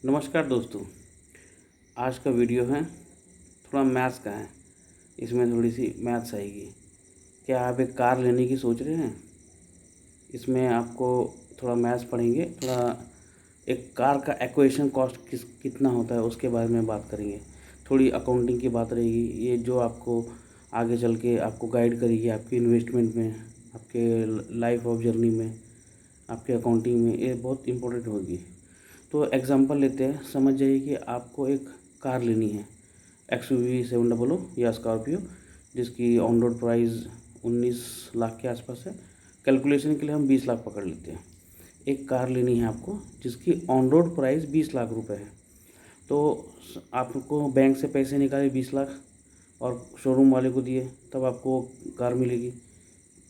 नमस्कार दोस्तों। आज का वीडियो है थोड़ा मैथ्स का है। इसमें थोड़ी सी मैथ्स आएगी। क्या आप एक कार लेने की सोच रहे हैं? इसमें आपको थोड़ा मैथ्स पढ़ेंगे, थोड़ा एक कार का एक्वेशन कॉस्ट कितना होता है उसके बारे में बात करेंगे। थोड़ी अकाउंटिंग की बात रहेगी, ये जो आपको आगे चल के आपको गाइड करेगी आपकी इन्वेस्टमेंट में, आपके लाइफ ऑफ जर्नी में, आपके अकाउंटिंग में, ये बहुत इम्पोर्टेंट होगी। तो एग्जांपल लेते हैं, समझ जाइए कि आपको एक कार लेनी है XUV 700 या स्कॉर्पियो, जिसकी ऑन रोड प्राइस 19 लाख के आसपास है। कैलकुलेशन के लिए हम 20 लाख पकड़ लेते हैं। एक कार लेनी है आपको जिसकी ऑन रोड प्राइस 20 लाख रुपए है। तो आपको बैंक से पैसे निकाले 20 लाख और शोरूम वाले को दिए, तब आपको कार मिलेगी।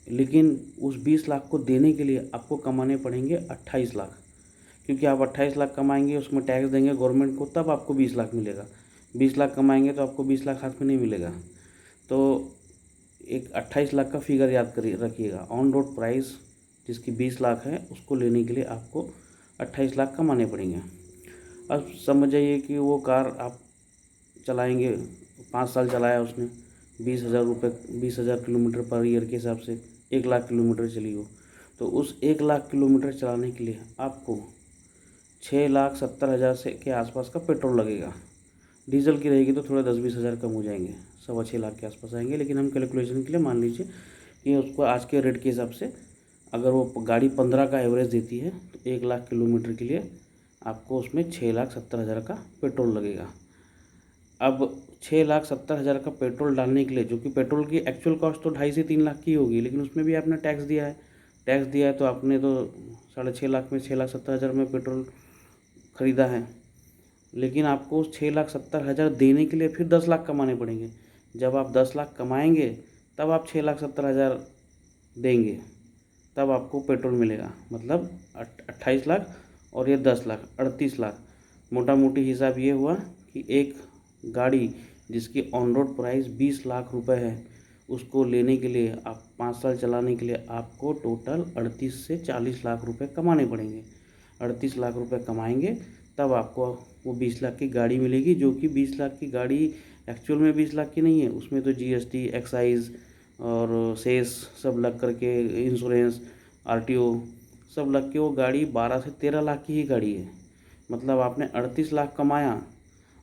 लेकिन उस 20 लाख को देने के लिए आपको कमाने पड़ेंगे 28 लाख, क्योंकि आप 28 लाख कमाएंगे, उसमें टैक्स देंगे गवर्नमेंट को, तब आपको 20 लाख मिलेगा। 20 लाख कमाएंगे तो आपको 20 लाख हाथ में नहीं मिलेगा। तो एक 28 लाख का फिगर याद करिए, रखिएगा। ऑन रोड प्राइस जिसकी 20 लाख है उसको लेने के लिए आपको 28 लाख कमाने पड़ेंगे। अब समझ जाइए कि वो कार आप चलाएंगे, 5 साल चलाया उसने, 20,000 किलोमीटर पर ईयर के हिसाब से 1 लाख किलोमीटर चली हो, तो उस 1 लाख किलोमीटर चलाने के लिए आपको 6,70,000 से के आसपास का पेट्रोल लगेगा। डीजल की रहेगी तो थोड़ा 10-20 हज़ार कम हो जाएंगे, 6.25 लाख के आसपास आएंगे। लेकिन हम कैलकुलेशन के लिए मान लीजिए कि उसको आज के रेट के हिसाब से, अगर वो गाड़ी 15 का एवरेज देती है तो 1 लाख किलोमीटर के लिए आपको उसमें 6,70,000 का पेट्रोल लगेगा। अब 6,70,000 का पेट्रोल डालने के लिए, जो कि पेट्रोल की एक्चुअल कॉस्ट तो 2.5 से 3 लाख की होगी, लेकिन उसमें भी आपने टैक्स दिया है। तो आपने तो 6.5 लाख में 6,70,000 में पेट्रोल ख़रीदा है। लेकिन आपको उस 6,70,000 देने के लिए फिर 10 लाख कमाने पड़ेंगे। जब आप 10 लाख कमाएंगे तब आप 6,70,000 देंगे, तब आपको पेट्रोल मिलेगा। मतलब 28 लाख और ये 10 लाख, 38 लाख। मोटा मोटी हिसाब ये हुआ कि एक गाड़ी जिसकी ऑन रोड प्राइस 20 लाख रुपए है, उसको लेने के लिए, आप 5 साल चलाने के लिए आपको टोटल 38 से 40 लाख रुपए कमाने पड़ेंगे। 38 लाख रुपए कमाएंगे तब आपको वो 20 लाख की गाड़ी मिलेगी, जो कि 20 लाख की गाड़ी एक्चुअल में 20 लाख की नहीं है। उसमें तो GST, एक्साइज और सेस सब लग करके, इंश्योरेंस, RTO सब लग के वो गाड़ी 12 से 13 लाख की ही गाड़ी है। मतलब आपने 38 लाख कमाया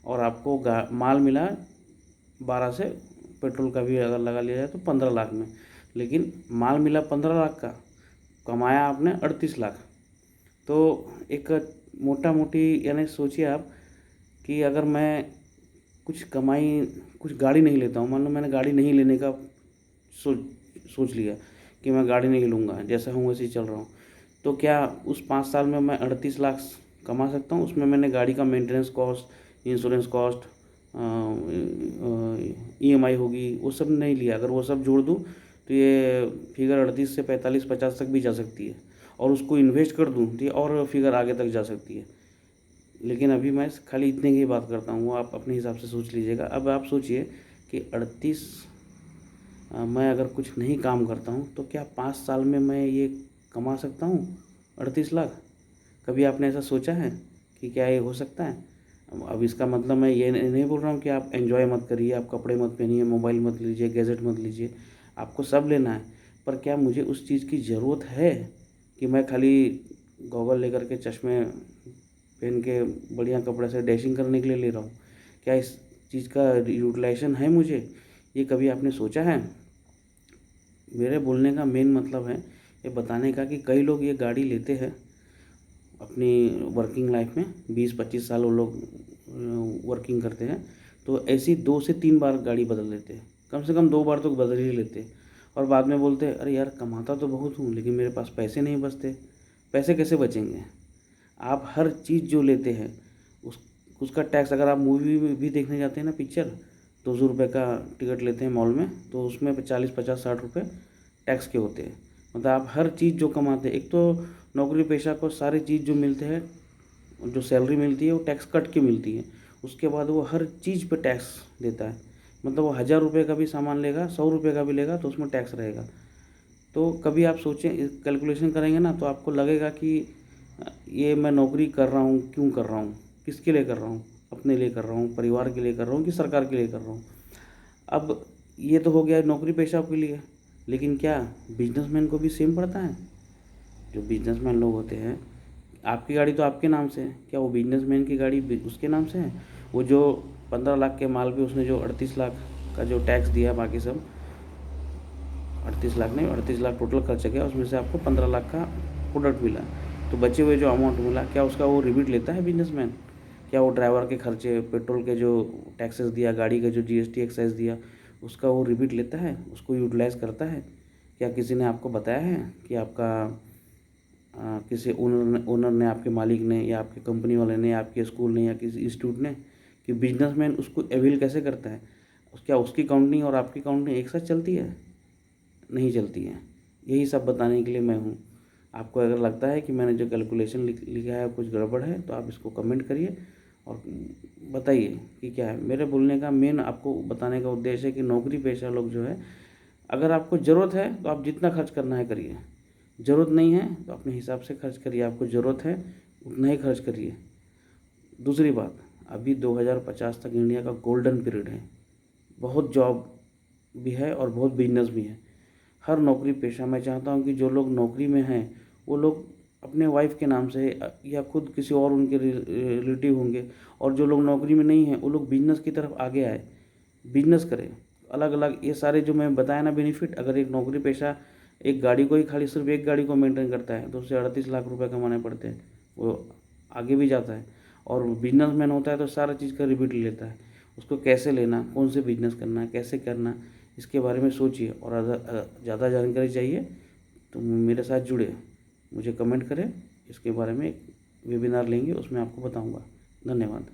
और आपको माल मिला 12 से, पेट्रोल का भी अगर लगा लिया जाए तो 15 लाख में। लेकिन माल मिला 15 लाख का, कमाया आपने 38 लाख। तो एक मोटा मोटी, यानी सोचिए आप कि अगर मैं कुछ गाड़ी नहीं लेता हूँ, मान लो मैंने गाड़ी नहीं लेने का सोच सोच लिया कि मैं गाड़ी नहीं लूँगा, जैसा हूँ वैसे ही चल रहा हूँ, तो क्या उस 5 साल में मैं 38 लाख कमा सकता हूँ? उसमें मैंने गाड़ी का maintenance cost, insurance cost, EMI होगी, वो सब नहीं लिया। अगर वो सब जोड़ दूँ तो ये फिगर 38 से 45-50 तक भी जा सकती है, और उसको इन्वेस्ट कर दूँ तो ये और फिगर आगे तक जा सकती है। लेकिन अभी मैं खाली इतने की बात करता हूँ, आप अपने हिसाब से सोच लीजिएगा। अब आप सोचिए कि 38, मैं अगर कुछ नहीं काम करता हूँ तो क्या 5 साल में मैं ये कमा सकता हूँ 38 लाख? कभी आपने ऐसा सोचा है कि क्या ये हो सकता है? अब इसका मतलब मैं ये नहीं बोल रहा हूँ कि आप एंजॉय मत करिए, आप कपड़े मत पहनिए, मोबाइल मत लीजिए, गैजेट मत लीजिए, आपको सब लेना है। पर क्या मुझे उस चीज़ की ज़रूरत है कि मैं खाली गॉगल लेकर के, चश्मे पहन के, बढ़िया कपड़े से डैशिंग करने के लिए ले रहा हूँ? क्या इस चीज़ का यूटिलाइजेशन है मुझे? ये कभी आपने सोचा है? मेरे बोलने का मेन मतलब है ये बताने का कि कई लोग ये गाड़ी लेते हैं अपनी वर्किंग लाइफ में, 20-25 साल वो लोग वर्किंग करते हैं, तो ऐसी 2 से 3 बार गाड़ी बदल लेते हैं, कम से कम 2 बार तो बदल ही लेते हैं। और बाद में बोलते हैं, अरे यार कमाता तो बहुत हूँ लेकिन मेरे पास पैसे नहीं बचते। पैसे कैसे बचेंगे? आप हर चीज़ जो लेते हैं उसका टैक्स, अगर आप मूवी भी देखने जाते हैं ना, पिक्चर, 200 रुपये का टिकट लेते हैं मॉल में, तो उसमें 40-50-60 रुपये टैक्स के होते हैं। मतलब आप हर चीज़ जो कमाते हैं, एक तो नौकरी पेशा को सारी चीज़ जो मिलते हैं, जो सैलरी मिलती है वो टैक्स कट के मिलती है। उसके बाद वो हर चीज़ पे टैक्स देता है। मतलब वो 1,000 रुपये का भी सामान लेगा, 100 रुपये का भी लेगा, तो उसमें टैक्स रहेगा। तो कभी आप सोचें, कैलकुलेशन करेंगे ना, तो आपको लगेगा कि ये मैं नौकरी कर रहा हूँ, क्यों कर रहा हूँ, किसके लिए कर रहा हूँ, अपने लिए कर रहा हूँ, परिवार के लिए कर रहा हूँ कि सरकार के लिए कर रहा हूँ। अब ये तो हो गया नौकरी पेशा के लिए, लेकिन क्या बिजनेसमैन को भी सेम पड़ता है? जो बिजनेसमैन लोग होते हैं, आपकी गाड़ी तो आपके नाम से है, क्या वो बिजनेसमैन की गाड़ी उसके नाम से है? वो जो 15 लाख के माल पे उसने जो 38 लाख का जो टैक्स दिया, बाकी सब 38 लाख नहीं, 38 लाख टोटल खर्चा किया, उसमें से आपको 15 लाख का प्रोडक्ट मिला, तो बचे हुए जो अमाउंट मिला, क्या उसका वो रिबीट लेता है बिजनेसमैन? क्या वो ड्राइवर के खर्चे, पेट्रोल के जो टैक्सेस दिया, गाड़ी का जो जीएसटी एक्साइज दिया, उसका वो रिबीट लेता है, उसको यूटिलाइज़ करता है? क्या किसी ने आपको बताया है कि आपका किसी ओनर ने, आपके मालिक ने, या आपके कंपनी वाले ने, या आपके स्कूल ने, या किसी इंस्टीट्यूट ने, कि बिजनेसमैन उसको अवेल कैसे करता है? क्या उसकी कंपनी और आपकी कंपनी एक साथ चलती है? नहीं चलती है। यही सब बताने के लिए मैं हूँ। आपको अगर लगता है कि मैंने जो कैलकुलेशन लिखा है कुछ गड़बड़ है, तो आप इसको कमेंट करिए और बताइए कि क्या है। मेरे बोलने का मेन आपको बताने का उद्देश्य है कि नौकरी पेशा लोग जो है, अगर आपको ज़रूरत है तो आप जितना खर्च करना है करिए, ज़रूरत नहीं है तो अपने हिसाब से खर्च करिए, आपको ज़रूरत है उतना ही खर्च करिए। दूसरी बात, अभी 2050 तक इंडिया का गोल्डन पीरियड है, बहुत जॉब भी है और बहुत बिजनेस भी है। हर नौकरी पेशा, मैं चाहता हूँ कि जो लोग नौकरी में हैं वो लोग अपने वाइफ के नाम से या खुद किसी और उनके रिलेटिव होंगे, और जो लोग नौकरी में नहीं हैं वो लोग बिजनेस की तरफ आगे आए, बिजनेस करें। अलग अलग ये सारे जो मैं बताया ना बेनिफिट, अगर एक नौकरी पेशा एक गाड़ी को ही, खाली सिर्फ एक गाड़ी को मेंटेन करता है, तो उसे 38 लाख रुपए कमाने पड़ते हैं, वो आगे भी जाता है। और बिजनेसमैन होता है तो सारा चीज़ का रिपीट लेता है, उसको कैसे लेना, कौन से बिजनेस करना है, कैसे करना, इसके बारे में सोचिए। और अगर ज़्यादा जानकारी चाहिए तो मेरे साथ जुड़े, मुझे कमेंट करें, इसके बारे में एक वेबिनार लेंगे, उसमें आपको बताऊंगा। धन्यवाद।